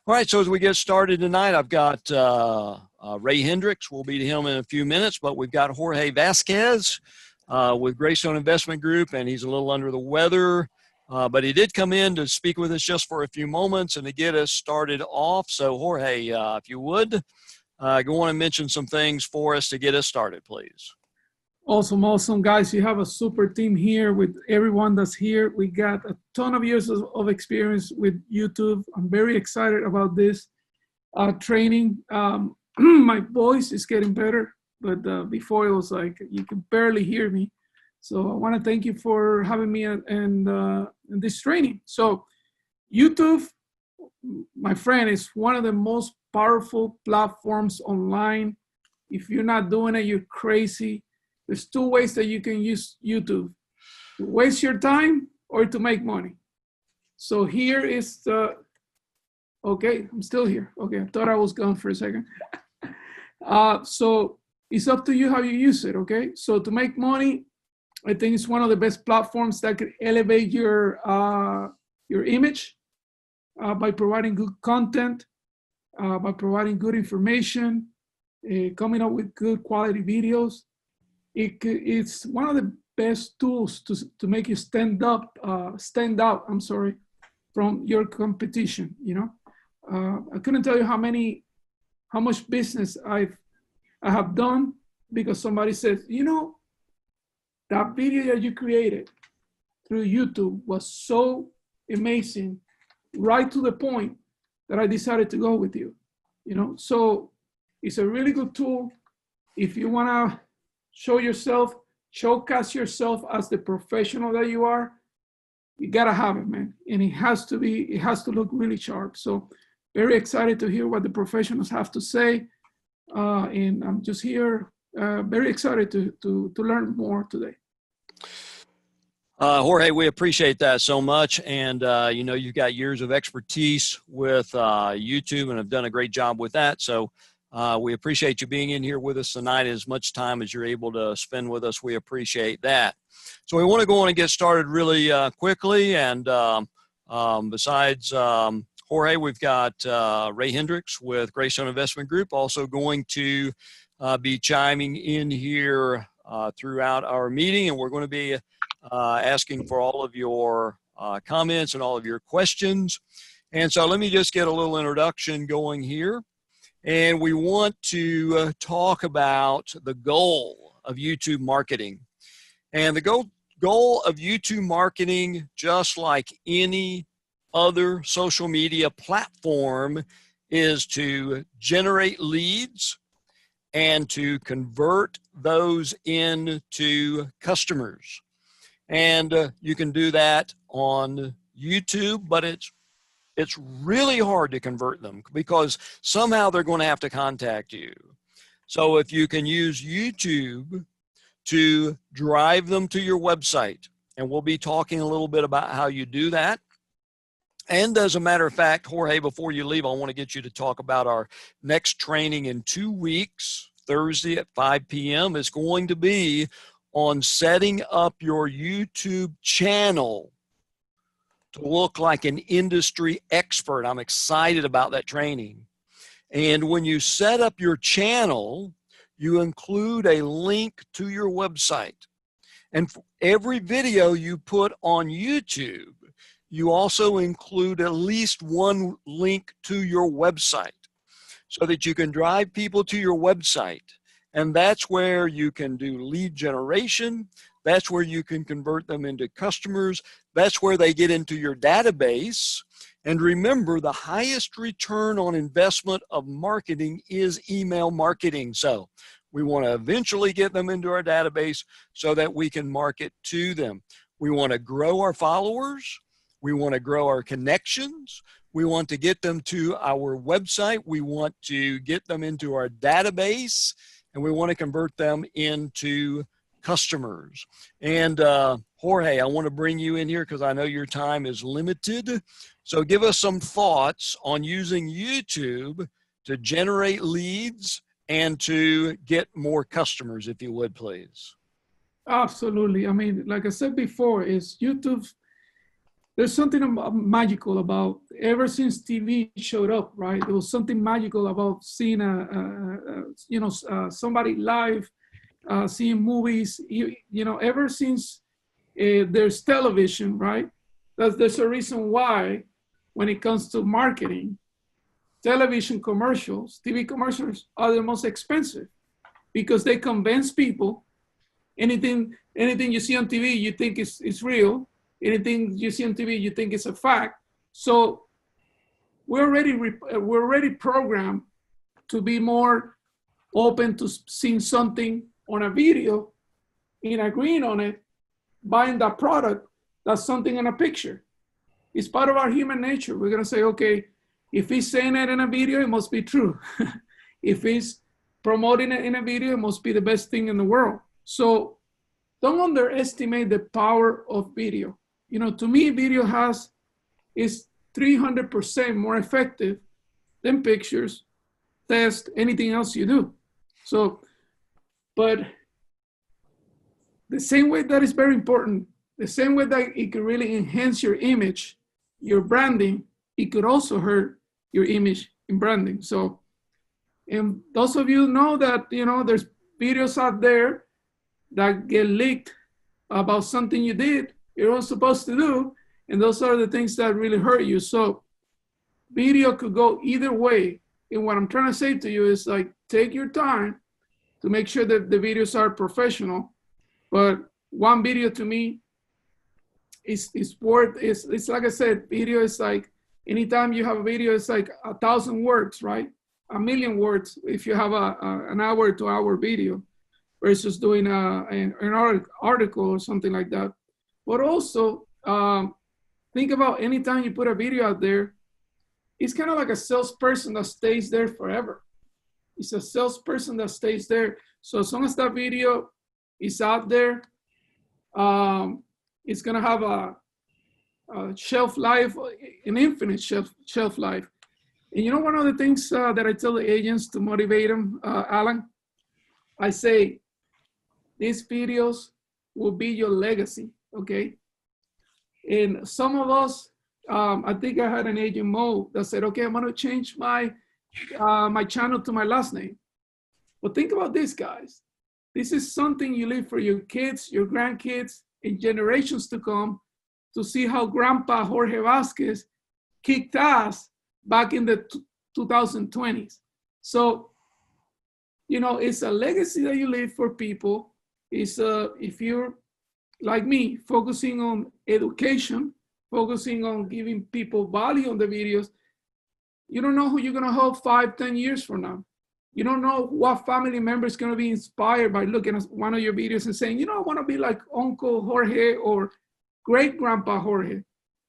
All right, so as we get started tonight, I've got Ray Hendricks. We'll be to him in a few minutes, but we've got Jorge Vasquez with Greystone Investment Group, and he's a little under the weather, but he did come in to speak with us just for a few moments and to get us started off. So Jorge, if you would, go on and mention some things for us to get us started, please. Awesome, guys. You have a super team here with everyone that's here. We got a ton of years of experience with YouTube. I'm very excited about this training. My voice is getting better, but before it was like you can barely hear me. So I want to thank you for having me in this training. So YouTube, my friend, is one of the most powerful platforms online. If you're not doing it, you're crazy. There's two ways that you can use YouTube: to waste your time or to make money. So here is the, okay, I'm still here. Okay, I thought I was gone for a second. So it's up to you how you use it, okay? So to make money, I think it's one of the best platforms that could elevate your image by providing good content, by providing good information, coming up with good quality videos. It's one of the best tools to make you stand out, from your competition. You know, I couldn't tell you how much business I have done because somebody said, you know, that video that you created through YouTube was so amazing, right to the point that I decided to go with you. You know, so it's a really good tool if you wanna show yourself, showcase yourself as the professional that you are. You gotta have it, man. And it has to look really sharp. So very excited to hear what the professionals have to say. And I'm just here, very excited to learn more today. Jorge, we appreciate that so much. And, you know, you've got years of expertise with YouTube and have done a great job with that. So we appreciate you being in here with us tonight. As much time as you're able to spend with us, we appreciate that. So we want to go on and get started really quickly. And besides Jorge, we've got Ray Hendricks with Greystone Investment Group also going to be chiming in here throughout our meeting. And we're going to be asking for all of your comments and all of your questions. And so let me just get a little introduction going here. And we want to talk about the goal of YouTube marketing. And the goal of YouTube marketing, just like any other social media platform, is to generate leads and to convert those into customers. And you can do that on YouTube, but it's really hard to convert them because somehow they're going to have to contact you. So if you can use YouTube to drive them to your website, and we'll be talking a little bit about how you do that. And as a matter of fact, Jorge, before you leave, I want to get you to talk about our next training in 2 weeks, Thursday at 5 p.m. is going to be on setting up your YouTube channel to look like an industry expert. I'm excited about that training. And when you set up your channel, you include a link to your website. And for every video you put on YouTube, you also include at least one link to your website so that you can drive people to your website. And that's where you can do lead generation. That's where you can convert them into customers. That's where they get into your database. And remember, the highest return on investment of marketing is email marketing. So we want to eventually get them into our database so that we can market to them. We want to grow our followers. We want to grow our connections. We want to get them to our website. We want to get them into our database. And we want to convert them into customers. And Jorge, I want to bring you in here because I know your time is limited. So give us some thoughts on using YouTube to generate leads and to get more customers, if you would, please. Absolutely. I mean, like I said before, is YouTube there's something magical about, ever since TV showed up, right? There was something magical about seeing somebody live, seeing movies. Ever since there's television, right? There's a reason why, when it comes to marketing, television commercials, TV commercials are the most expensive, because they convince people. Anything you see on TV, you think is real. Anything you see on TV, you think is a fact. So we're already programmed to be more open to seeing something on a video, in agreeing on it, buying that product, that's something in a picture. It's part of our human nature. We're gonna say, okay, if he's saying it in a video, it must be true. If he's promoting it in a video, it must be the best thing in the world. So don't underestimate the power of video. To me, video is 300% more effective than pictures, text, anything else you do. So, but the same way that is very important, the same way that it could really enhance your image, your branding, it could also hurt your image in branding. So, and those of you know that, there's videos out there that get leaked about something you did, you're not supposed to do, and those are the things that really hurt you. So video could go either way. And what I'm trying to say to you is, like, take your time to make sure that the videos are professional. But one video, to me, is worth, it's like I said, video is like, anytime you have a video, it's like 1,000 words, right? 1,000,000 words if you have an hour to hour video, versus doing an article or something like that. But also, think about anytime you put a video out there, it's kind of like a salesperson that stays there forever. It's a salesperson that stays there. So as long as that video is out there, it's gonna have a shelf life, an infinite shelf life. And one of the things that I tell the agents to motivate them, Alan, I say, these videos will be your legacy, okay? And some of us, I think I had an agent, Mo, that said, okay, I'm gonna change my channel to my last name. But think about this, guys. This is something you leave for your kids, your grandkids, and generations to come, to see how Grandpa Jorge Vasquez kicked ass back in the 2020s. So, it's a legacy that you leave for people. It's if you're like me, focusing on education, focusing on giving people value on the videos, you don't know who you're gonna help 5-10 years from now. You don't know what family member is gonna be inspired by looking at one of your videos and saying, I wanna be like Uncle Jorge or great Grandpa Jorge.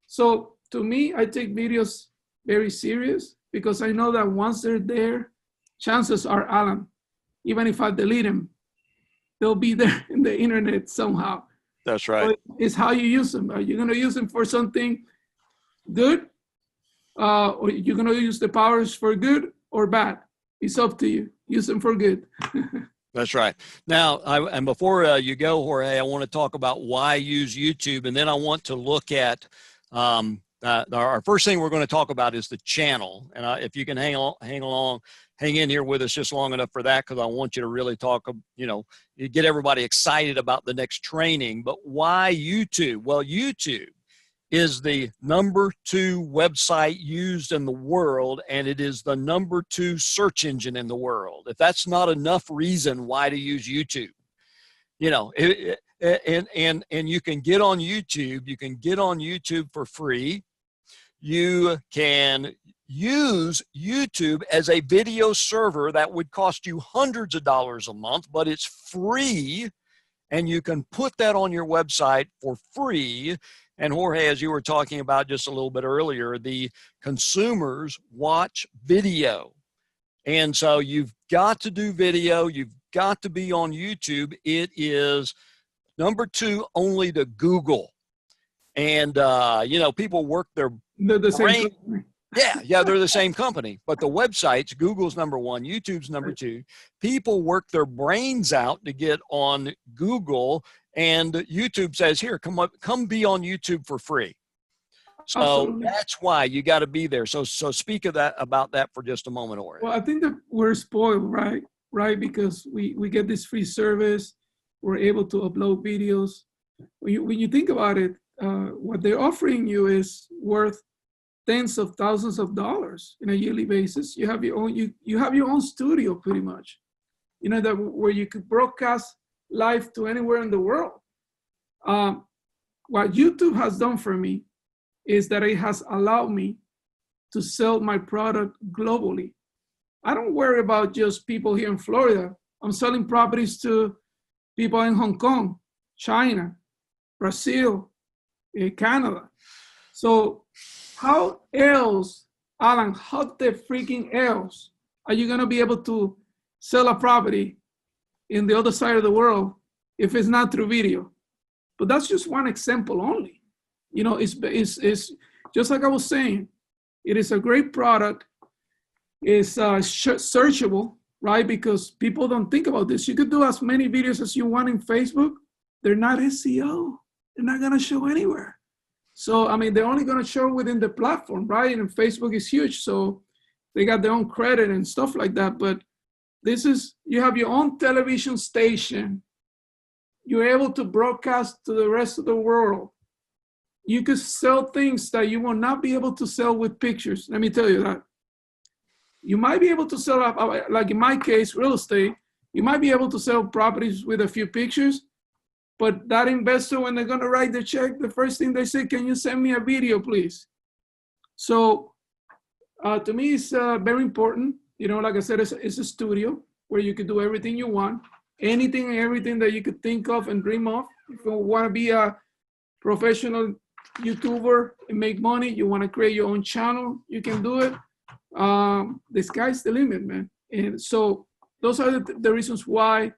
So to me, I take videos very serious, because I know that once they're there, chances are, Alan, even if I delete them, they'll be there in the internet somehow. That's right. So it's how you use them. Are you going to use them for something good? Or you're going to use the powers for good or bad? It's up to you. Use them for good. That's right. Now, and before you go, Jorge, I want to talk about why use YouTube. And then I want to look at our first thing we're going to talk about is the channel. And if you can hang in here with us just long enough for that, because I want you to really talk, you get everybody excited about the next training. But why YouTube? Well, YouTube is the #2 website used in the world, and it is the #2 search engine in the world. If that's not enough reason why to use YouTube, and you can get on YouTube. You can get on YouTube for free. You can use YouTube as a video server that would cost you hundreds of dollars a month, but it's free, and you can put that on your website for free. And Jorge, as you were talking about just a little bit earlier, the consumers watch video. And so you've got to do video. You've got to be on YouTube. It is #2 only to Google. And, people work their brain. Yeah, they're the same company. But the websites, Google's #1, YouTube's #2. People work their brains out to get on Google, and YouTube says, here, come be on YouTube for free. So Absolutely. that's why you got to be there. So speak about that for just a moment, Jorge. Well, I think that we're spoiled, right? Right, because we get this free service. We're able to upload videos. When you think about it, what they're offering you is worth tens of thousands of dollars in a yearly basis. You have your own you have your own studio pretty much. You know, that where you could broadcast live to anywhere in the world. What YouTube has done for me is that it has allowed me to sell my product globally. I don't worry about just people here in Florida. I'm selling properties to people in Hong Kong, China, Brazil, Canada. So how else, Alan, how the freaking else are you going to be able to sell a property in the other side of the world if it's not through video? But that's just one example only. You know, it's just like I was saying, it is a great product. It's searchable, right? Because people don't think about this. You could do as many videos as you want in Facebook. They're not SEO. They're not going to show anywhere. So, I mean, they're only going to show within the platform, right? And Facebook is huge. So they got their own credit and stuff like that. But this is, you have your own television station. You're able to broadcast to the rest of the world. You could sell things that you will not be able to sell with pictures. Let me tell you that. You might be able to sell, like in my case, real estate, you might be able to sell properties with a few pictures, but that investor, when they're going to write the check, the first thing they say, can you send me a video, please? So to me, it's very important. You know, like I said, it's a studio where you can do everything you want, anything and everything that you could think of and dream of. If you want to be a professional YouTuber and make money, you want to create your own channel, you can do it. The sky's the limit, man. And so those are the reasons why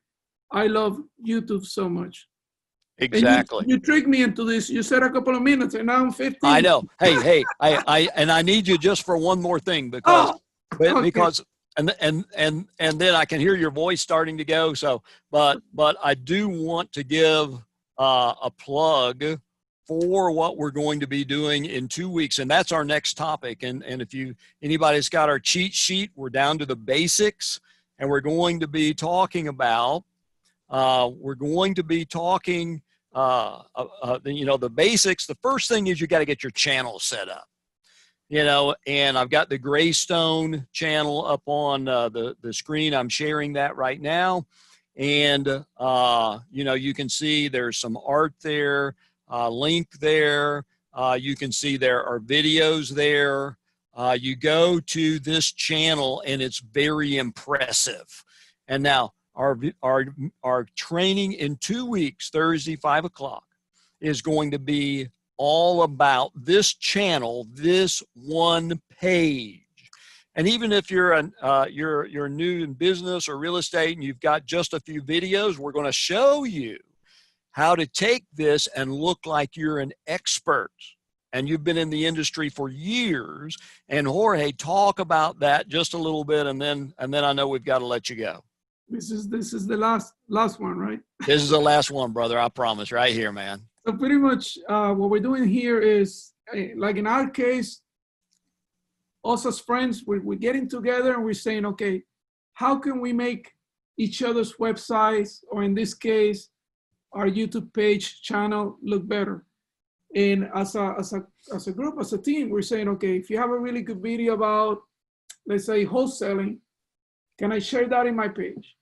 I love YouTube so much. Exactly. You tricked me into this. You said a couple of minutes, and now I'm 15. I know. Hey, I need you just for one more thing because and then I can hear your voice starting to go. So, but I do want to give a plug for what we're going to be doing in 2 weeks, and that's our next topic. And if anybody's got our cheat sheet, we're down to the basics, and we're going to be talking about the basics. The first thing is you got to get your channel set up, you know, and I've got the Greystone channel up on the screen. I'm sharing that right now. And, you know, you can see there's some art there, link there. You can see there are videos there. You go to this channel and it's very impressive. And now our training in 2 weeks, Thursday, 5 o'clock, is going to be all about this channel, this one page. And even if you're new in business or real estate and you've got just a few videos, we're going to show you how to take this and look like you're an expert and you've been in the industry for years. And Jorge, talk about that just a little bit, and then I know we've got to let you go. This is the last one, right? This is the last one, brother. I promise, right here, man. So pretty much what we're doing here is, like in our case, us as friends, we're getting together and we're saying, okay, how can we make each other's websites, or in this case, our YouTube page channel, look better? And as a group, as a team, we're saying, okay, if you have a really good video about, let's say, wholesaling, can I share that in my page?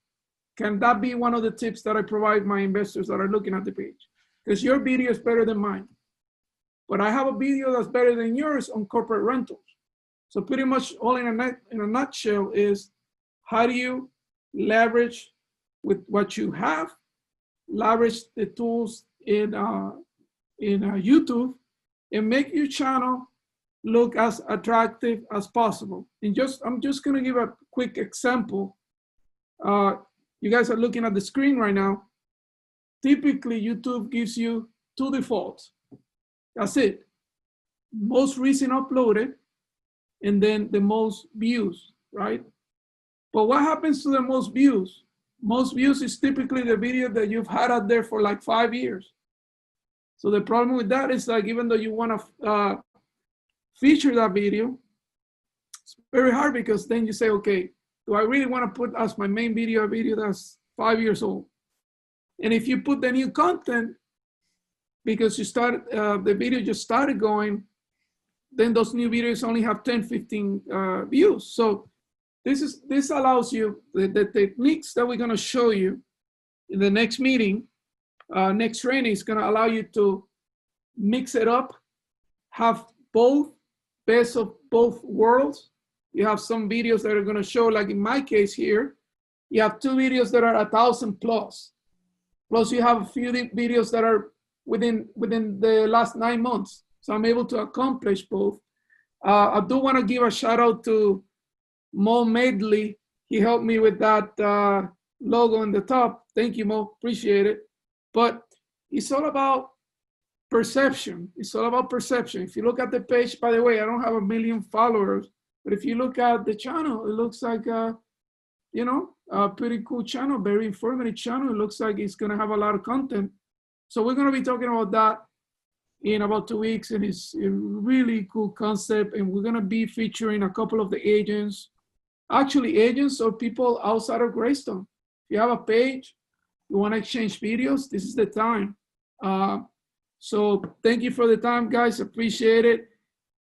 Can that be one of the tips that I provide my investors that are looking at the page? Because your video is better than mine, but I have a video that's better than yours on corporate rentals. So pretty much all in a nutshell is, how do you leverage with what you have, leverage the tools in YouTube, and make your channel look as attractive as possible. And I'm just gonna give a quick example. You guys are looking at the screen right now. Typically, YouTube gives you 2 defaults. That's it. Most recent uploaded, and then the most views, right? But what happens to the most views? Most views is typically the video that you've had out there for like 5 years. So the problem with that is, like, even though you want to feature that video. It's very hard because then you say, okay, do I really want to put as my main video a video that's 5 years old? And if you put the new content, because you started, the video just started going, then those new videos only have 10, 15 views. So this allows you, the techniques that we're going to show you in the next meeting, next training is going to allow you to mix it up, have both, best of both worlds. You have some videos that are going to show, like in my case here, you have 2 videos that are 1,000 plus. Plus you have a few videos that are within the last 9 months. So I'm able to accomplish both. I do want to give a shout out to Mo Medley. He helped me with that logo on the top. Thank you, Mo. Appreciate it. But it's all about perception. It's all about perception. If you look at the page, by the way, I don't have 1 million followers, but if you look at the channel, it looks like a pretty cool channel, very informative channel. It looks like it's going to have a lot of content. So we're going to be talking about that in about 2 weeks, and it's a really cool concept. And we're going to be featuring a couple of the agents, actually agents or people outside of Greystone. If you have a page, you want to exchange videos, this is the time. So thank you for the time, guys. Appreciate it.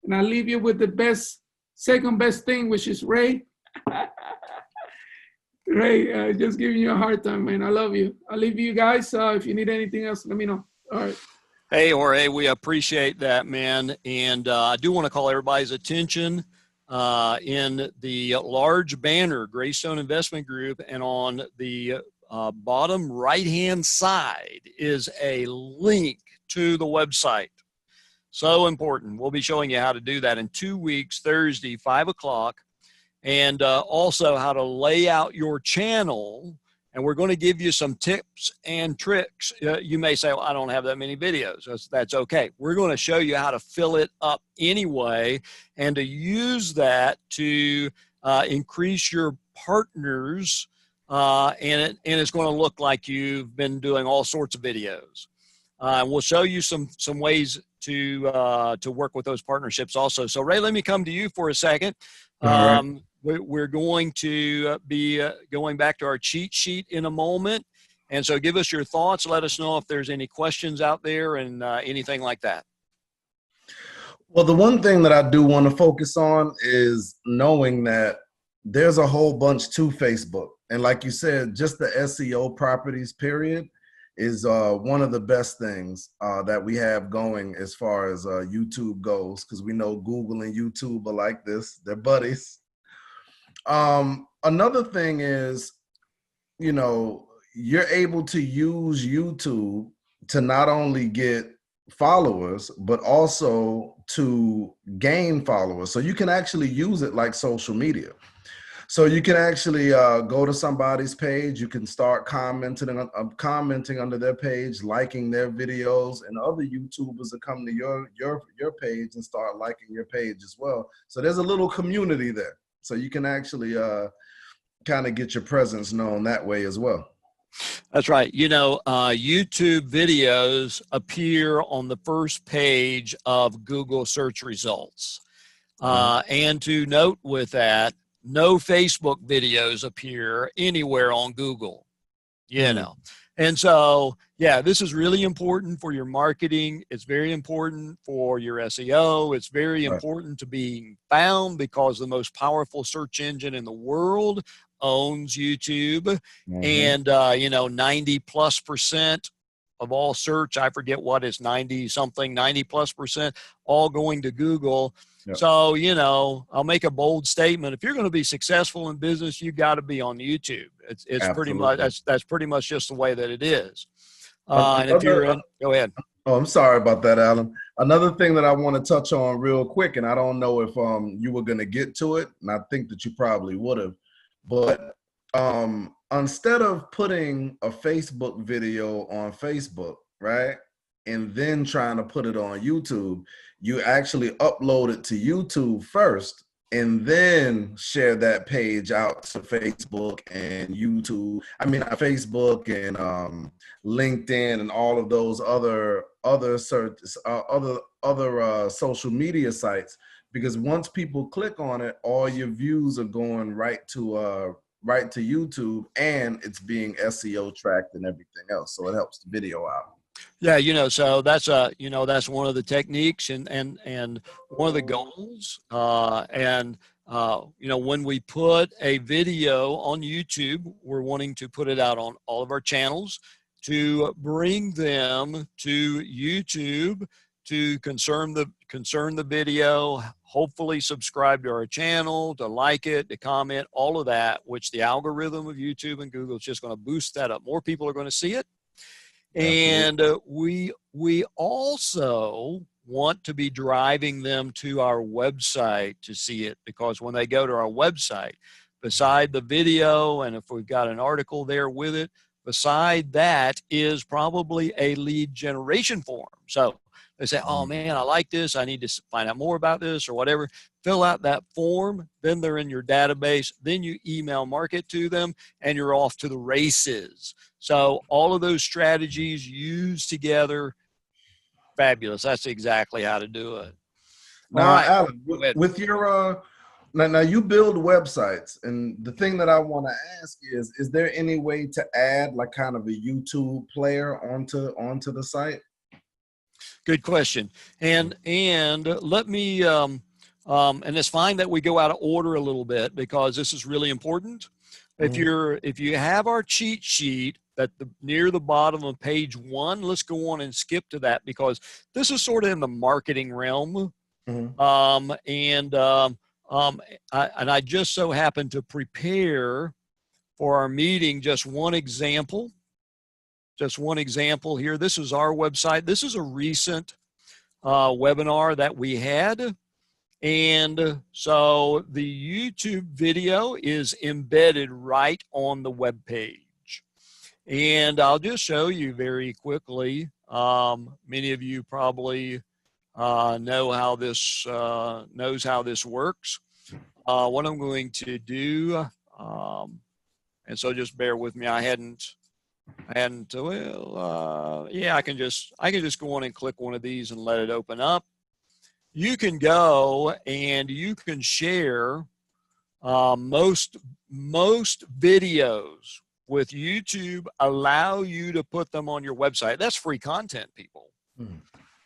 And I'll leave you with the second best thing, which is Ray. Ray, just giving you a hard time, man. I love you. I'll leave you guys. If you need anything else, let me know. All right. Hey, Jorge, we appreciate that, man. And I do want to call everybody's attention in the large banner, Greystone Investment Group, and on the bottom right-hand side is a link to the website. So important. We'll be showing you how to do that in 2 weeks, Thursday, 5 o'clock, and also how to lay out your channel. And we're going to give you some tips and tricks. You may say, well, I don't have that many videos. That's okay. We're going to show you how to fill it up anyway and to use that to increase your partners. And it's going to look like you've been doing all sorts of videos. We'll show you some ways to work with those partnerships also. So Ray, let me come to you for a second. We're going to be going back to our cheat sheet in a moment. And so give us your thoughts. Let us know if there's any questions out there and anything like that. Well, the one thing that I do want to focus on is knowing that there's a whole bunch to Facebook. And like you said, just the SEO properties, period, is one of the best things that we have going as far as YouTube goes, because we know Google and YouTube are like this. They're buddies. Another thing is, you're able to use YouTube to not only get followers, but also to gain followers. So you can actually use it like social media. So you can actually go to somebody's page. You can start commenting under their page, liking their videos, and other YouTubers that come to your page and start liking your page as well. So there's a little community there. So you can actually kind of get your presence known that way as well. That's right. YouTube videos appear on the first page of Google search results. And to note with that, no Facebook videos appear anywhere on Google, And so, yeah, this is really important for your marketing. It's very important for your SEO. It's very important to being found because the most powerful search engine in the world owns YouTube. And, 90+% of all search, I forget what is 90+%, all going to Google. Yep. So, I'll make a bold statement. If you're going to be successful in business, you've got to be on YouTube. It's pretty much, that's pretty much just the way that it is. And if you're go ahead. Oh, I'm sorry about that, Alan. Another thing that I want to touch on real quick, and I don't know if you were going to get to it, and I think that you probably would have, but instead of putting a Facebook video on Facebook, right, and then trying to put it on YouTube, you actually upload it to YouTube first and then share that page out to Facebook and YouTube. I mean, Facebook and LinkedIn and all of those other social media sites. Because once people click on it, all your views are going right to YouTube, and it's being SEO tracked and everything else. So it helps the video out. Yeah, you know, so that's that's one of the techniques and one of the goals. You know, when we put a video on YouTube, we're wanting to put it out on all of our channels to bring them to YouTube to concern the video, hopefully subscribe to our channel, to like it, to comment, all of that, which the algorithm of YouTube and Google is just going to boost that up. More people are going to see it. And we also want to be driving them to our website to see it, because when they go to our website, beside the video, and if we've got an article there with it, beside that is probably a lead generation form. So they say, oh man, I like this, I need to find out more about this or whatever. Fill out that form, then they're in your database, then you email market to them, and you're off to the races. So all of those strategies used together, fabulous. That's exactly how to do it. Now, all right, Alan, with your now you build websites, and the thing that I want to ask is there any way to add like kind of a YouTube player onto the site? Good question. And let me and it's fine that we go out of order a little bit, because this is really important. If you have our cheat sheet near the bottom of page 1, let's go on and skip to that, because this is sort of in the marketing realm. I just so happened to prepare for our meeting just one example here. This is our website. This is a recent webinar that we had. And so the YouTube video is embedded right on the web page. And I'll just show you very quickly. Many of you probably know how this works. What I'm going to do, and so just bear with me. I can just go on and click one of these and let it open up. You can go and you can share most videos with YouTube, allow you to put them on your website. That's free content, people.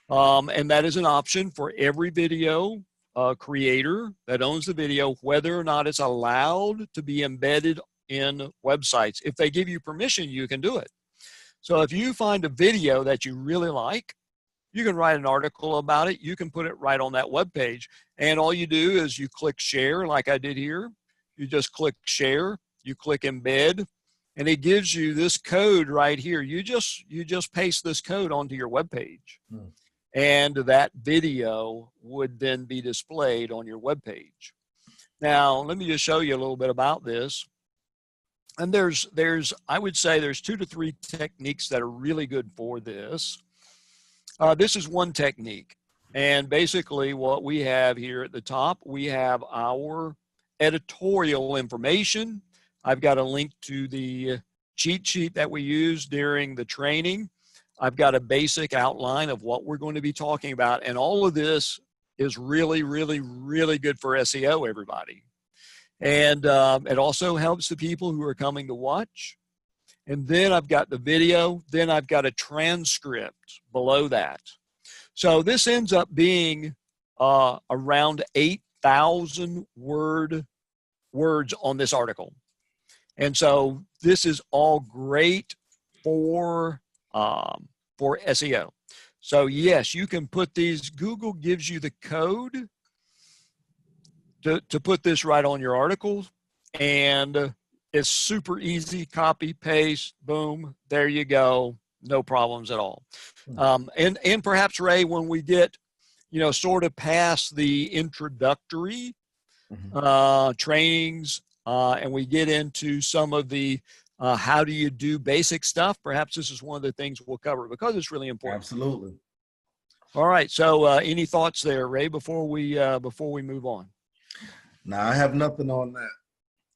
And that is an option for every video creator that owns the video, whether or not it's allowed to be embedded in websites. If they give you permission, you can do it. So if you find a video that you really like, you can write an article about it. You can put it right on that web page. And all you do is you click share, like I did here. You just click share, you click embed, and it gives you this code right here. You just paste this code onto your web page. And that video would then be displayed on your web page. Now, let me just show you a little bit about this. And I would say there's 2 to 3 techniques that are really good for this. This is one technique. And basically what we have here at the top, we have our editorial information. I've got a link to the cheat sheet that we used during the training. I've got a basic outline of what we're going to be talking about. And all of this is really, really, really good for SEO, everybody. And it also helps the people who are coming to watch. And then I've got the video, then I've got a transcript below that. So this ends up being around 8,000 words on this article. And so this is all great for SEO. So yes, you can put these, Google gives you the code to put this right on your articles, and it's super easy, copy, paste, boom, there you go, no problems at all. And perhaps, Ray, when we get, sort of past the introductory trainings and we get into some of the how do you do basic stuff, perhaps this is one of the things we'll cover, because it's really important. Absolutely. All right, so any thoughts there, Ray, before we move on? Now I have nothing on that.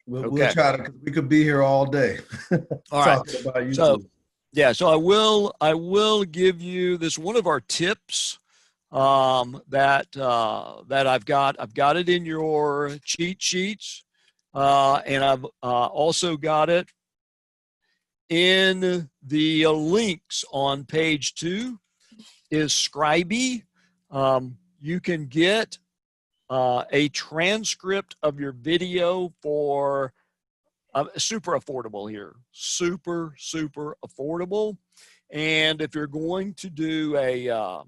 We'll Okay. try to. We could be here all day All right. talking about YouTube. So yeah, so I will give you this one of our tips that I've got it in your cheat sheets, and I've also got it in the links on page 2 is Scribey. You can get a transcript of your video for super affordable here, super affordable. And if you're going to do a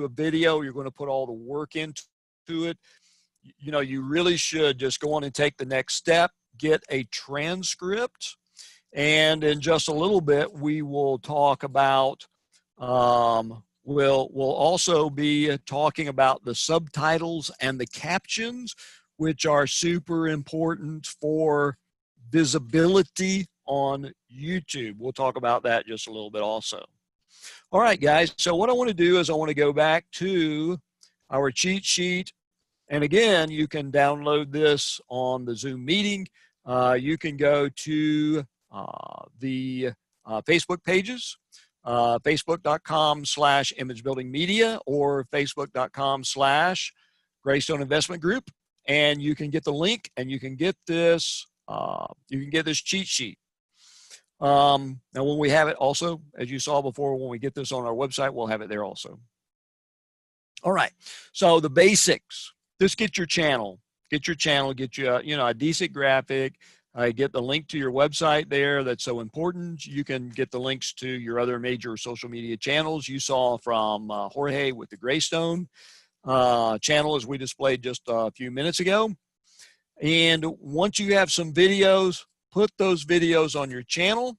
video, you're going to put all the work into it. You know, you really should just go on and take the next step, get a transcript. And in just a little bit, we will talk about, we'll also be talking about the subtitles and the captions, which are super important for visibility on YouTube. We'll talk about that just a little bit also. All right, guys. So what I want to do is I want to go back to our cheat sheet. And again, you can download this on the Zoom meeting. You can go to the Facebook pages, facebook.com/imagebuildingmedia or facebook.com/Greystone Investment Group. And you can get the link and you can get this cheat sheet. Now when we have it also, as you saw before, when we get this on our website, we'll have it there also. All right. So the basics, just get your channel, get you a decent graphic, get the link to your website there. That's so important. You can get the links to your other major social media channels you saw from Jorge with the Greystone channel, as we displayed just a few minutes ago. And once you have some videos, put those videos on your channel.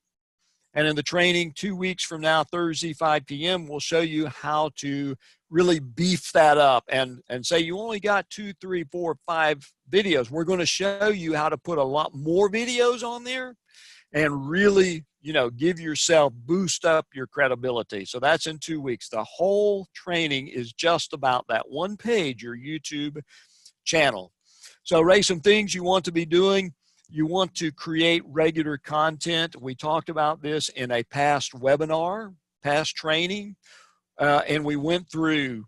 And in the training 2 weeks from now, Thursday, 5 p.m., we'll show you how to really beef that up and say you only got 2, 3, 4, 5 videos. We're going to show you how to put a lot more videos on there and really, give yourself, boost up your credibility. So that's in 2 weeks. The whole training is just about that one page, your YouTube channel. So Ray, some things you want to be doing. You want to create regular content. We talked about this in a past webinar, past training, and we went through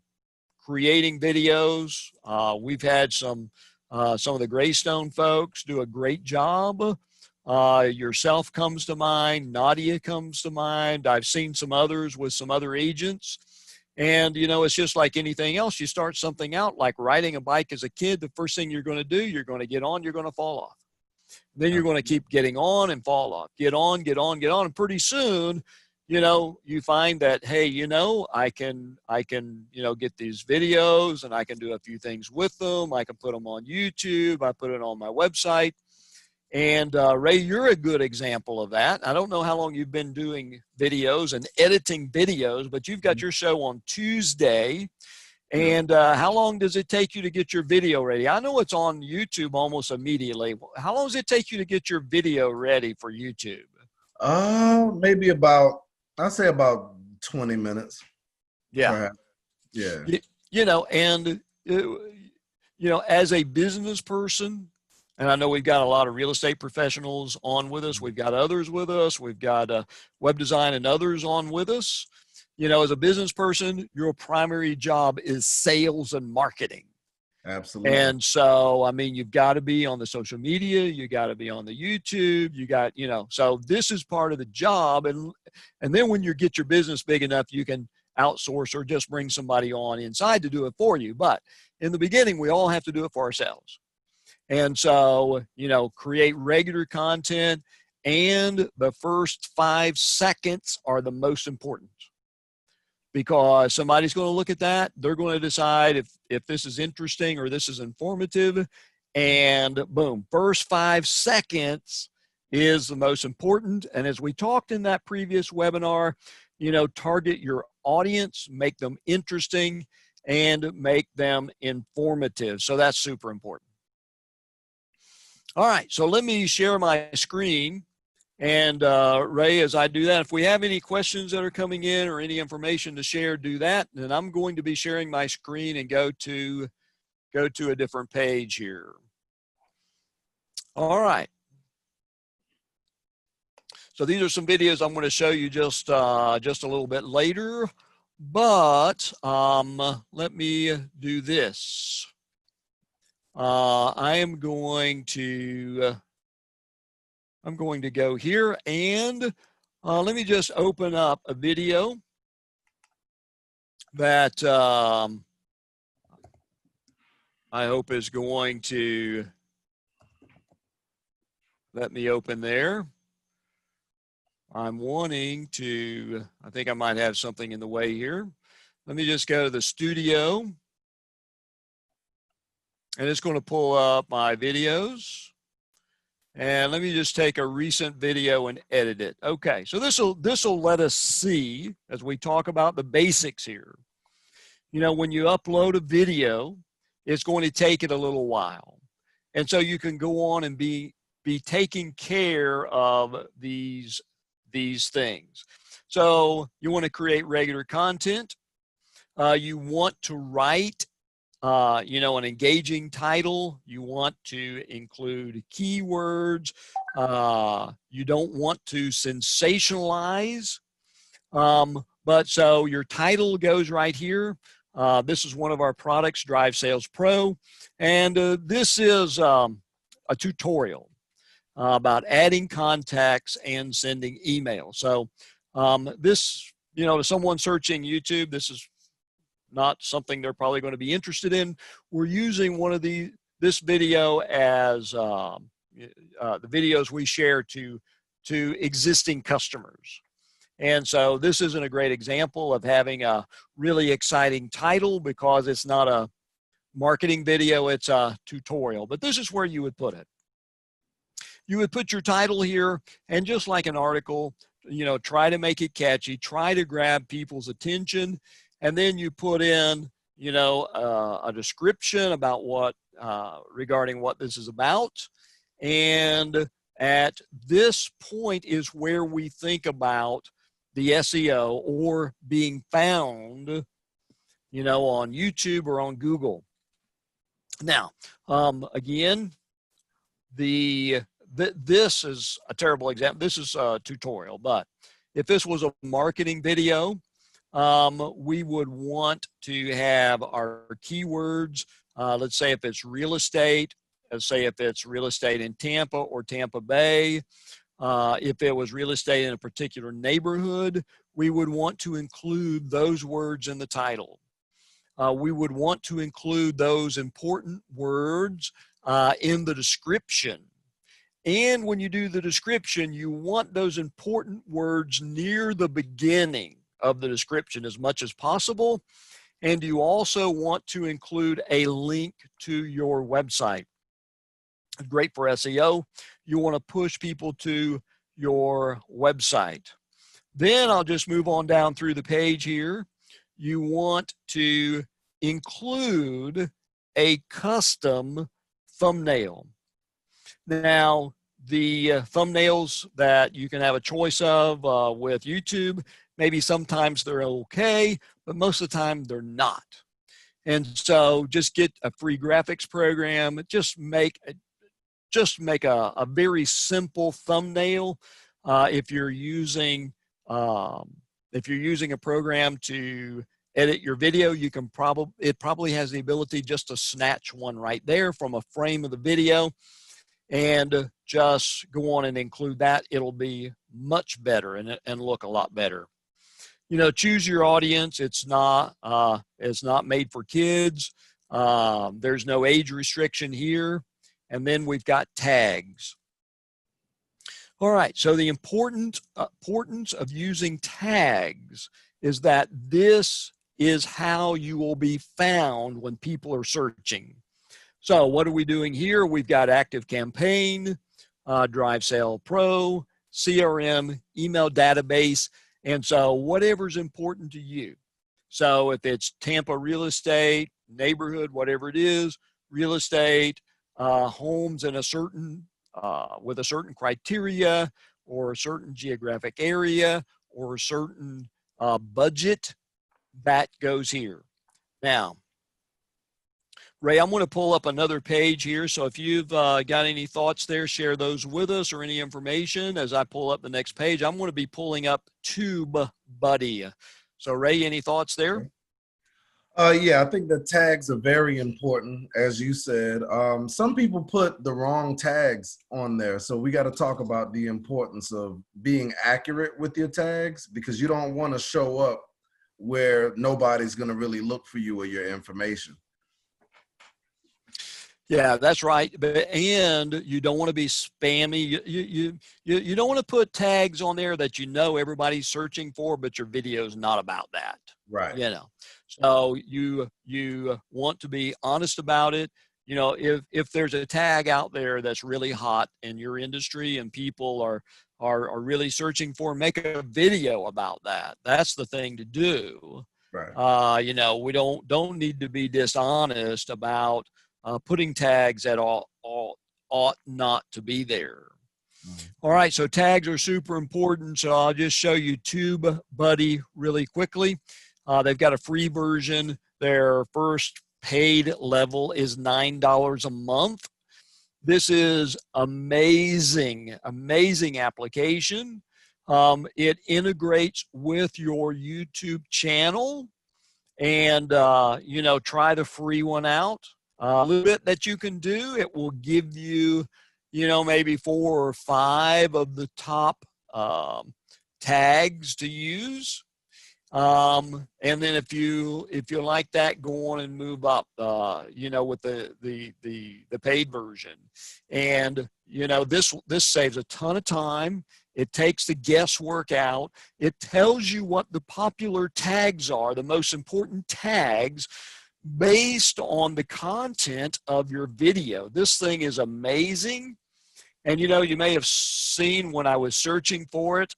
creating videos. We've had some of the Greystone folks do a great job. Yourself comes to mind. Nadia comes to mind. I've seen some others with some other agents. And, it's just like anything else. You start something out like riding a bike as a kid. The first thing you're going to do, you're going to get on, you're going to fall off. Then you're going to keep getting on and fall off, get on. And pretty soon, you find that, hey, I can, get these videos and I can do a few things with them. I can put them on YouTube. I put it on my website. And Ray, you're a good example of that. I don't know how long you've been doing videos and editing videos, but you've got your show on Tuesday. And how long does it take you to get your video ready? I know it's on YouTube almost immediately. How long does it take you to get your video ready for YouTube? Maybe I'd say about 20 minutes. Yeah. Perhaps. Yeah. As a business person, and I know we've got a lot of real estate professionals on with us. We've got others with us. We've got web design and others on with us. As a business person, your primary job is sales and marketing. Absolutely. And so, you've got to be on the social media. You got to be on the YouTube. So this is part of the job. And then when you get your business big enough, you can outsource or just bring somebody on inside to do it for you. But in the beginning, we all have to do it for ourselves. And so, create regular content, and the first 5 seconds are the most important, because somebody's going to look at that. They're going to decide if this is interesting or this is informative, and boom, first 5 seconds is the most important. And as we talked in that previous webinar, target your audience, make them interesting, and make them informative. So that's super important. All right, so let me share my screen. And Ray, as I do that, if we have any questions that are coming in or any information to share, do that. And I'm going to be sharing my screen and go to go to a different page here. All right. So these are some videos I'm going to show you just a little bit later, but let me do this. I'm going to go here and let me just open up a video that I hope is going to let me open there. I'm wanting to, I think I might have something in the way here. Let me just go to the studio. And it's going to pull up my videos. And let me just take a recent video and edit it. Okay, so this will let us see, as we talk about the basics here. You know, when you upload a video, it's going to take it a little while. And so you can go on and be taking care of these things. So you want to create regular content. You want to write, you know, an engaging title. You want to include keywords. You don't want to sensationalize. But so your title goes right here. This is one of our products, Drive Sales Pro. And this is a tutorial about adding contacts and sending emails. So this, you know, to someone searching YouTube, this is not something they're probably going to be interested in. We're using one of this video as the videos we share to existing customers. And so this isn't a great example of having a really exciting title because it's not a marketing video, it's a tutorial. But this is where you would put it. You would put your title here, and just like an article, you know, try to make it catchy, try to grab people's attention, and then you put in, you know, a description about what, regarding what this is about. And at this point is where we think about the SEO or being found, you know, on YouTube or on Google. Now, again, this is a terrible example. This is a tutorial, but if this was a marketing video, we would want to have our keywords. Let's say if it's real estate, let's say if it's real estate in Tampa or Tampa Bay. If it was real estate in a particular neighborhood, we would want to include those words in the title. We would want to include those important words in the description. And when you do the description, you want those important words near the beginning of the description as much as possible. And you also want to include a link to your website. Great for SEO. You want to push people to your website. Then I'll just move on down through the page here. You want to include a custom thumbnail. Now, the thumbnails that you can have a choice of with YouTube, maybe sometimes they're okay, but most of the time they're not. And so just get a free graphics program, just make a very simple thumbnail. If you're using a program to edit your video, you can it probably has the ability just to snatch one right there from a frame of the video and just go on and include that. It'll be much better and look a lot better. You know, choose your audience. It's not made for kids. There's no age restriction here. And then we've got tags. All right, so the importance of using tags is that this is how you will be found when people are searching. So what are we doing here? We've got Active Campaign, Drive Sale Pro, CRM, email database, and so whatever's important to you. So if it's Tampa real estate, neighborhood, whatever it is, real estate, homes in a certain, with a certain criteria or a certain geographic area or a certain budget, that goes here. Now, Ray, I'm going to pull up another page here. So if you've got any thoughts there, share those with us or any information as I pull up the next page. I'm going to be pulling up TubeBuddy. So Ray, any thoughts there? Yeah, I think the tags are very important, as you said. Some people put the wrong tags on there. So we got to talk about the importance of being accurate with your tags, because you don't want to show up where nobody's going to really look for you or your information. Yeah, that's right. And you don't want to be spammy. You don't want to put tags on there that you know everybody's searching for, but your video is not about that. Right. You know, so you want to be honest about it. You know, if there's a tag out there that's really hot in your industry and people are really searching for, make a video about that. That's the thing to do. Right. You know, we don't need to be dishonest about putting tags that ought not to be there. All right, so tags are super important. So I'll just show you TubeBuddy really quickly. They've got a free version. Their first paid level is $9 a month. This is amazing, amazing application. It integrates with your YouTube channel, and you know, try the free one out. A little bit that you can do, it will give you, you know, maybe 4 or 5 of the top tags to use. And then if you like that, go on and move up, you know, with the paid version. And you know, this saves a ton of time. It takes the guesswork out. It tells you what the popular tags are, the most important tags, based on the content of your video. This thing is amazing. And you know, you may have seen when I was searching for it,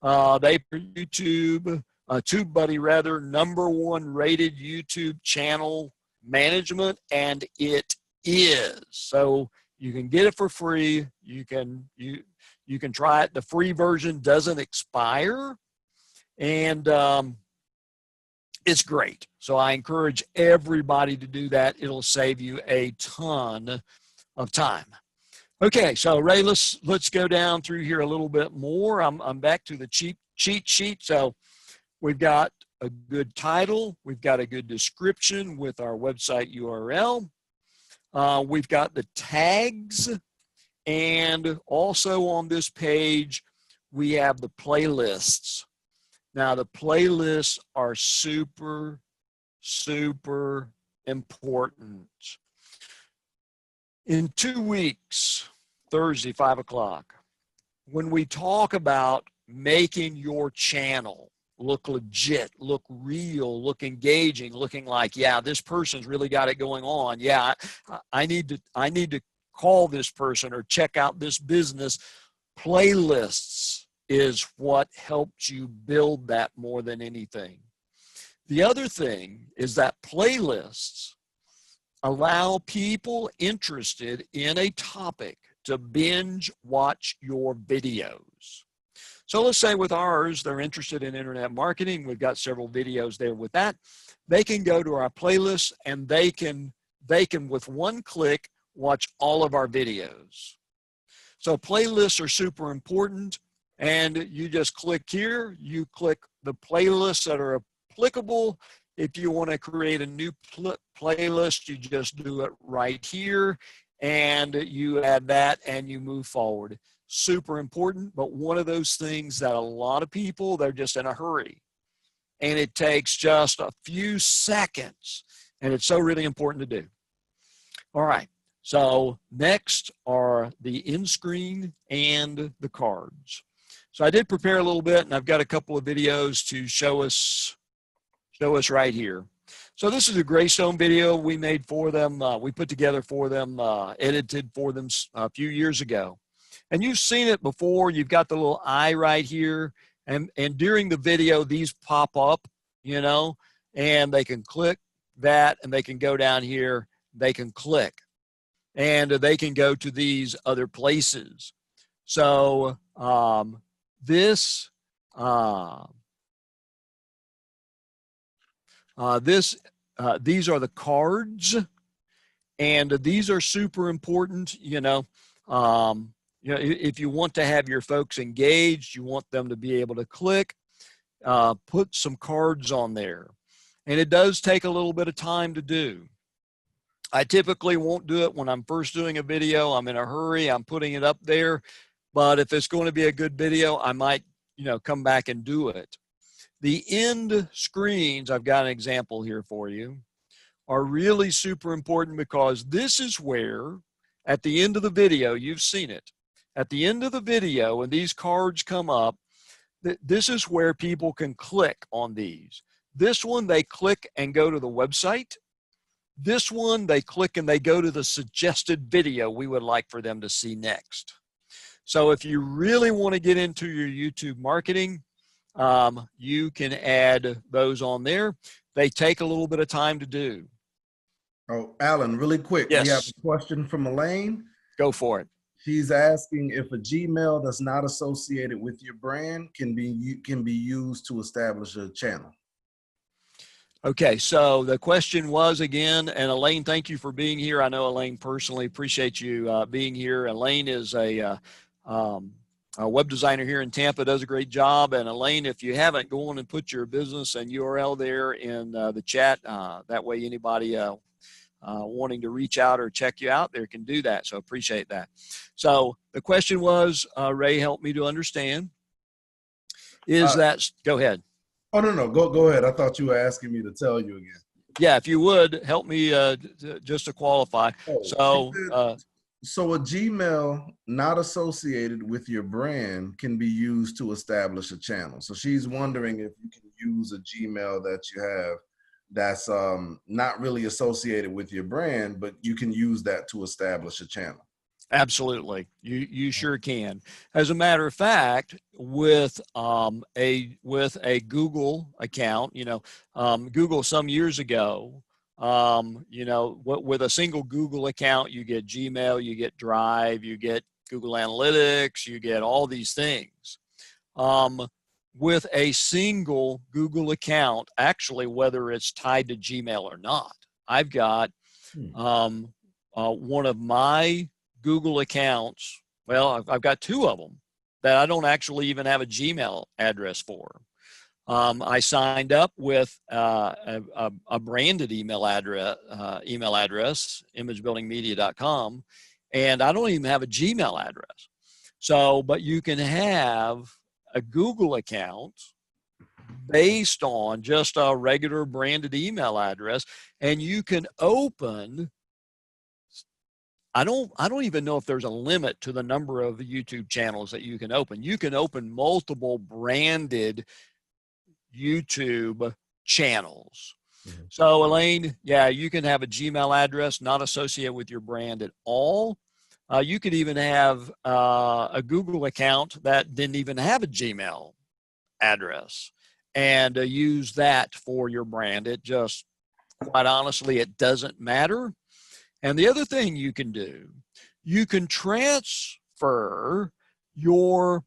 they YouTube, TubeBuddy rather, #1 rated YouTube channel management, and it is. So you can get it for free. You can try it. The free version doesn't expire, and it's great. So I encourage everybody to do that. It'll save you a ton of time. Okay, so Ray, let's go down through here a little bit more. I'm back to the cheat sheet. So we've got a good title. We've got a good description with our website URL. We've got the tags. And also on this page, we have the playlists. Now, the playlists are super, super important. In 2 weeks, Thursday, 5 o'clock, when we talk about making your channel look legit, look real, look engaging, looking like, yeah, this person's really got it going on. Yeah, I need to call this person or check out this business. Playlists is what helps you build that more than anything. The other thing is that playlists allow people interested in a topic to binge watch your videos. So let's say with ours, they're interested in internet marketing. We've got several videos there with that. They can go to our playlist and they can with one click watch all of our videos. So playlists are super important, and you just click here, you click the playlists that are applicable. If you want to create a new playlist, you just do it right here, and you add that and you move forward. Super important, but one of those things that a lot of people, they're just in a hurry, and it takes just a few seconds, and it's so really important to do. All right. So next are the in screen and the cards. So I did prepare a little bit, and I've got a couple of videos to show us right here. So this is a Greystone video we made for them. We put together for them, edited for them a few years ago. And you've seen it before. You've got the little eye right here. And during the video, these pop up, you know, and they can click that, and they can go down here. They can click, and they can go to these other places. So these are the cards. And these are super important, if you want to have your folks engaged, you want them to be able to click, put some cards on there. And it does take a little bit of time to do. I typically won't do it when I'm first doing a video. I'm in a hurry, I'm putting it up there. But if it's going to be a good video, I might, come back and do it. The end screens, I've got an example here for you, are really super important because this is where, at the end of the video, you've seen it. At the end of the video, when these cards come up, this is where people can click on these. This one, they click and go to the website. This one, they click and they go to the suggested video we would like for them to see next. So if you really want to get into your YouTube marketing, you can add those on there. They take a little bit of time to do. Oh, Alan, really quick. Yes. We have a question from Elaine. Go for it. She's asking if a Gmail that's not associated with your brand can be used to establish a channel. Okay, so the question was again, and Elaine, thank you for being here. I know Elaine personally, appreciate you being here. Elaine is a web designer here in Tampa, does a great job. And Elaine, if you haven't, go on and put your business and URL there in the chat. That way anybody wanting to reach out or check you out there can do that. So appreciate that. So the question was, Ray, help me to understand, is go ahead. Oh, no, go ahead. I thought you were asking me to tell you again. Yeah, if you would, help me just to qualify. So a Gmail not associated with your brand can be used to establish a channel. So she's wondering if you can use a Gmail that you have that's not really associated with your brand, but you can use that to establish a channel. Absolutely, you sure can. As a matter of fact, with a Google account, Google some years ago, with a single Google account, you get Gmail, you get Drive, you get Google Analytics, you get all these things. With a single Google account, actually, whether it's tied to Gmail or not, I've got one of my Google accounts. Well, I've got two of them that I don't actually even have a Gmail address for. I signed up with a branded email address, imagebuildingmedia.com, and I don't even have a Gmail address. So, but you can have a Google account based on just a regular branded email address, and you can open, I don't even know if there's a limit to the number of YouTube channels that you can open. You can open multiple branded YouTube channels. Mm-hmm. So Elaine, yeah, you can have a Gmail address not associated with your brand at all. You could even have a Google account that didn't even have a Gmail address and use that for your brand. It just, quite honestly, it doesn't matter. And the other thing you can do, you can transfer your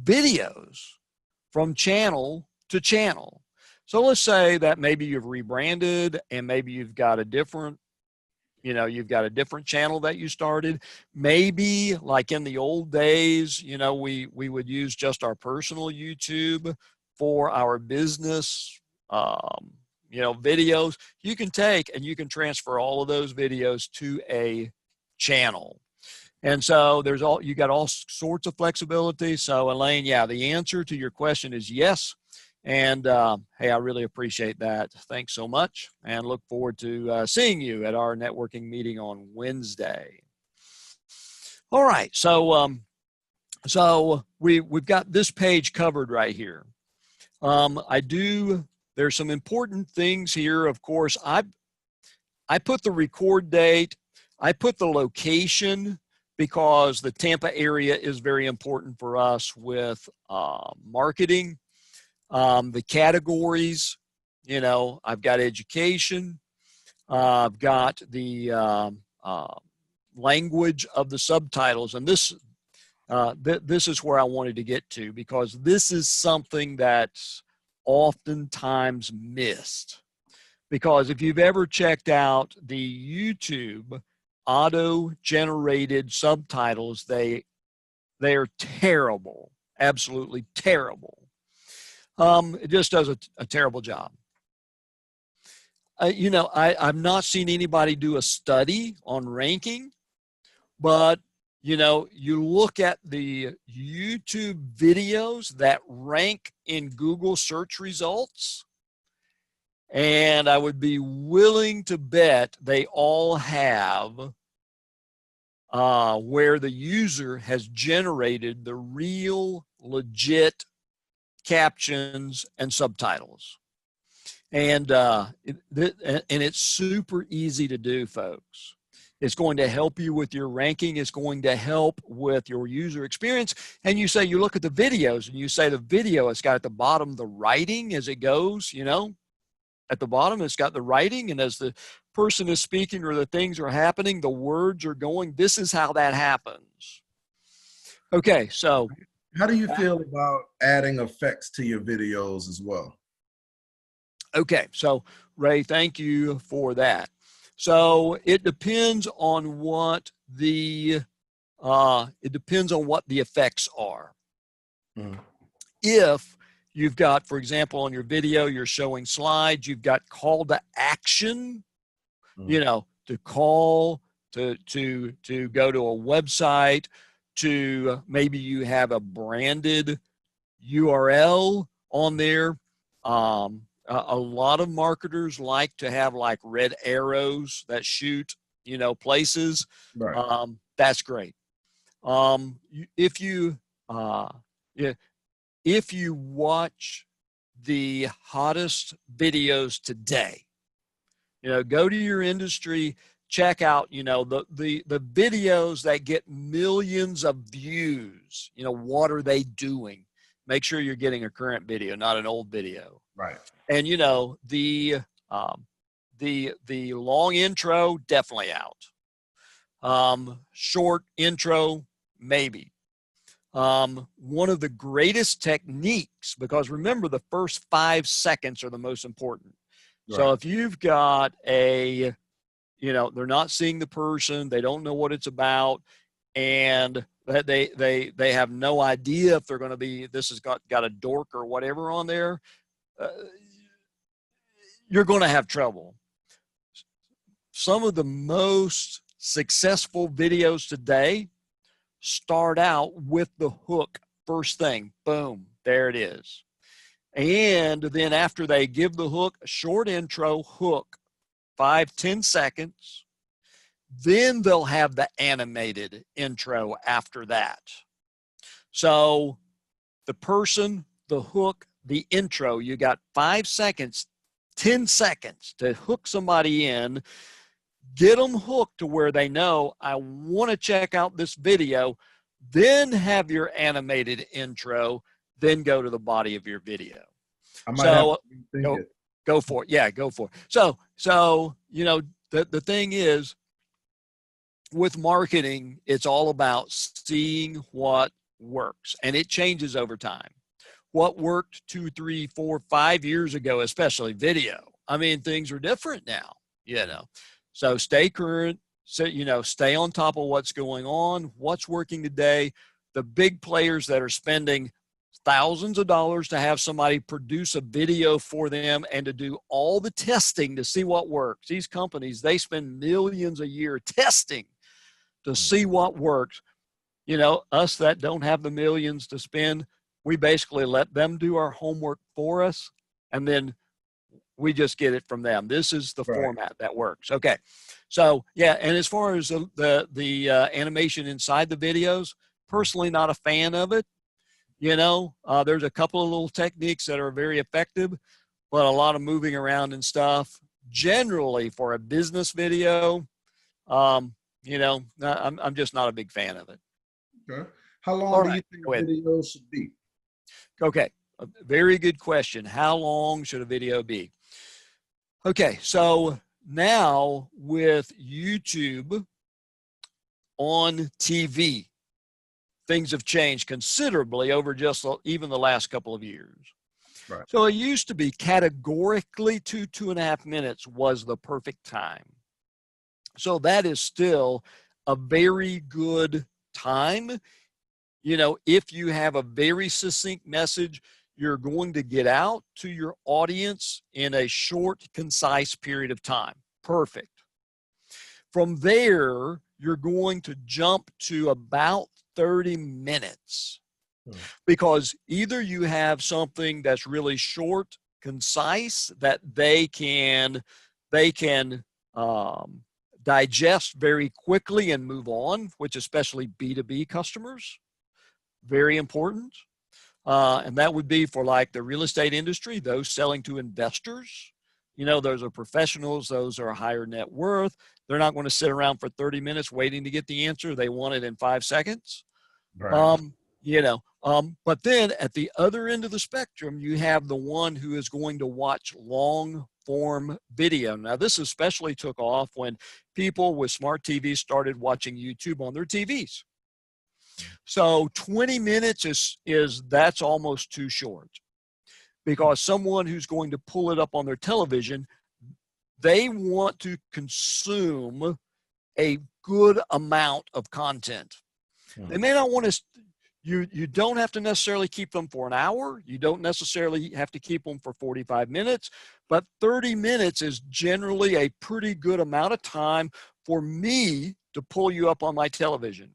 videos from channel to channel. So let's say that maybe you've rebranded and maybe you've got a different, you've got a different channel that you started. Maybe like in the old days, we would use just our personal YouTube for our business videos. You can take and you can transfer all of those videos to a channel. And so you got all sorts of flexibility. So Elaine, yeah, the answer to your question is yes. And hey, I really appreciate that. Thanks so much, and look forward to seeing you at our networking meeting on Wednesday. All right, so we've got this page covered right here. There's some important things here. Of course, I put the record date, I put the location, because the Tampa area is very important for us with marketing. The categories, I've got education, I've got the language of the subtitles, and this is where I wanted to get to, because this is something that's oftentimes missed. Because if you've ever checked out the YouTube auto-generated subtitles, they are terrible, absolutely terrible. It just does a terrible job. You know, I've not seen anybody do a study on ranking, but you know, you look at the YouTube videos that rank in Google search results, and I would be willing to bet they all have where the user has generated the real legit captions and subtitles. And it's super easy to do, folks. It's going to help you with your ranking. It's going to help with your user experience. And you say, you look at the videos and you say the video, it's got at the bottom the writing as it goes, you know, at the bottom, it's got the writing. And as the person is speaking or the things are happening, the words are going. This is how that happens. Okay, so. How do you feel about adding effects to your videos as well? Okay, so Ray, thank you for that. So it depends on what the effects are. Mm. If you've got, for example, on your video, you're showing slides, you've got call to action, you know, to call, to go to a website, to maybe you have a branded URL on there. A lot of marketers like to have like red arrows that shoot, you know, places. Right. That's great. If you watch the hottest videos today, you know, go to your industry, check out, you know, the videos that get millions of views. You know, what are they doing? Make sure you're getting a current video, not an old video. Right. And you know, the long intro, definitely out. Short intro, maybe. One of the greatest techniques, because remember, the first 5 seconds are the most important. Right. So if you've got a, you know, they're not seeing the person, they don't know what it's about, and that they have no idea if they're going to be, this has got a dork or whatever on there, you're going to have trouble. Some of the most successful videos today start out with the hook first thing. Boom, there it is. And then after they give the hook, a short intro, hook, 5-10 seconds, then they'll have the animated intro after that. So the person, the hook, the intro, you got 5 seconds, 10 seconds to hook somebody in, get them hooked to where they know, I want to check out this video, then have your animated intro, then go to the body of your video. So go for it. Yeah, go for it. So you know, the thing is, with marketing, it's all about seeing what works, and it changes over time. What worked 2, 3, 4, 5 years ago, especially video, I mean, things are different now, you know. So stay current, so, you know, stay on top of what's going on, what's working today. The big players that are spending thousands of dollars to have somebody produce a video for them and to do all the testing to see what works. These companies, they spend millions a year testing to see what works. You know, us that don't have the millions to spend, we basically let them do our homework for us, and then we just get it from them. This is the format that works. Okay. So yeah, and as far as the animation inside the videos, personally not a fan of it. You know, there's a couple of little techniques that are very effective, but a lot of moving around and stuff. Generally, for a business video, you know, I'm just not a big fan of it. Okay. How long do you think videos should be? Okay, a very good question. How long should a video be? Okay, so now with YouTube on TV, things have changed considerably over just even the last couple of years. Right. So it used to be categorically 2.5 minutes was the perfect time. So that is still a very good time. You know, if you have a very succinct message, you're going to get out to your audience in a short, concise period of time. Perfect. From there, you're going to jump to about 30 minutes because either you have something that's really short, concise, that they can digest very quickly and move on, which especially B2B customers, very important. And that would be for like the real estate industry, those selling to investors. You know, those are professionals, those are higher net worth. They're not going to sit around for 30 minutes waiting to get the answer. They want it in 5 seconds. Right. You know, but then at the other end of the spectrum, you have the one who is going to watch long form video. Now, this especially took off when people with smart TVs started watching YouTube on their TVs. So 20 minutes is that's almost too short, because someone who's going to pull it up on their television, they want to consume a good amount of content. They may not want to, you don't have to necessarily keep them for an hour. You don't necessarily have to keep them for 45 minutes, but 30 minutes is generally a pretty good amount of time for me to pull you up on my television.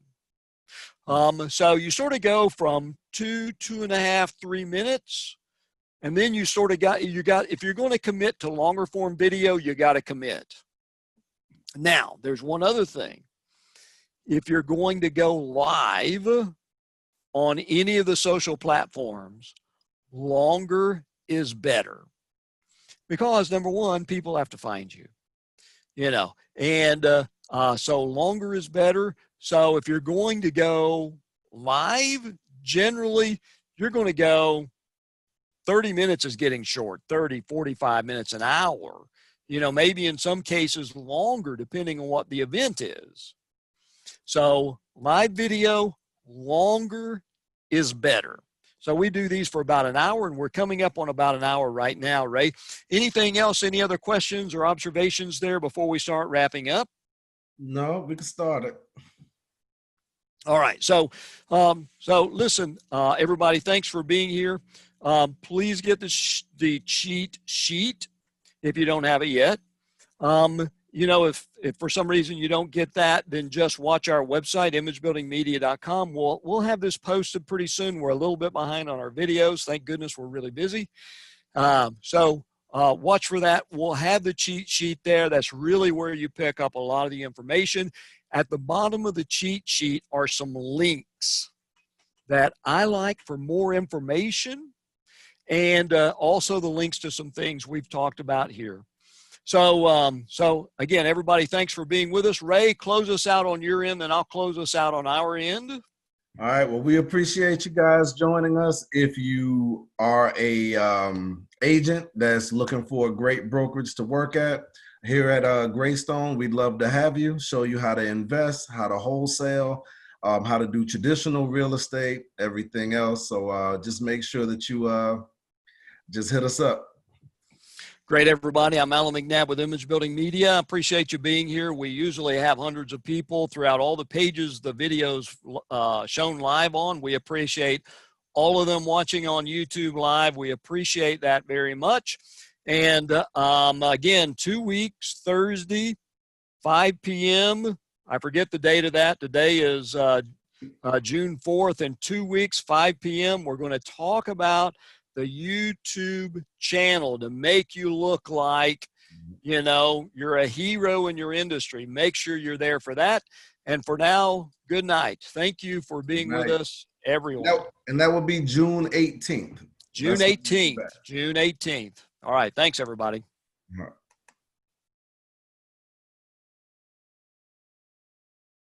So you sort of go from 2.5, 3 minutes, and then you sort of if you're going to commit to longer form video, you got to commit. Now, there's one other thing. If you're going to go live on any of the social platforms, longer is better. Because number one, people have to find you, you know, and so longer is better. So if you're going to go live, generally you're going to go 30 minutes is getting short, 30, 45 minutes, an hour, you know, maybe in some cases longer depending on what the event is. So live video, longer is better. So we do these for about an hour, and we're coming up on about an hour right now, Ray. Anything else, any other questions or observations there before we start wrapping up? No, we can start it. All right. So listen, everybody, thanks for being here. Please get the cheat sheet if you don't have it yet. You know, if for some reason you don't get that, then just watch our website, imagebuildingmedia.com. We'll have this posted pretty soon. We're a little bit behind on our videos. Thank goodness we're really busy. So watch for that. We'll have the cheat sheet there. That's really where you pick up a lot of the information. At the bottom of the cheat sheet are some links that I like for more information, and also the links to some things we've talked about here. So again, everybody, thanks for being with us. Ray, close us out on your end, and I'll close us out on our end. All right. Well, we appreciate you guys joining us. If you are a agent that's looking for a great brokerage to work at here at Greystone, we'd love to have you, show you how to invest, how to wholesale, how to do traditional real estate, everything else. So just make sure that you just hit us up. Great, everybody. I'm Alan McNabb with Image Building Media. I appreciate you being here. We usually have hundreds of people throughout all the pages the videos shown live on. We appreciate all of them watching on YouTube Live. We appreciate that very much. And again, 2 weeks, Thursday, 5 p.m. I forget the date of that. Today is June 4th. In 2 weeks, 5 p.m., we're going to talk about the YouTube channel to make you look like, you know, you're a hero in your industry. Make sure you're there for that. And for now, good night. Thank you for being with us, everyone. And that will be June 18th. June 18th. June 18th. All right. Thanks, everybody. All right.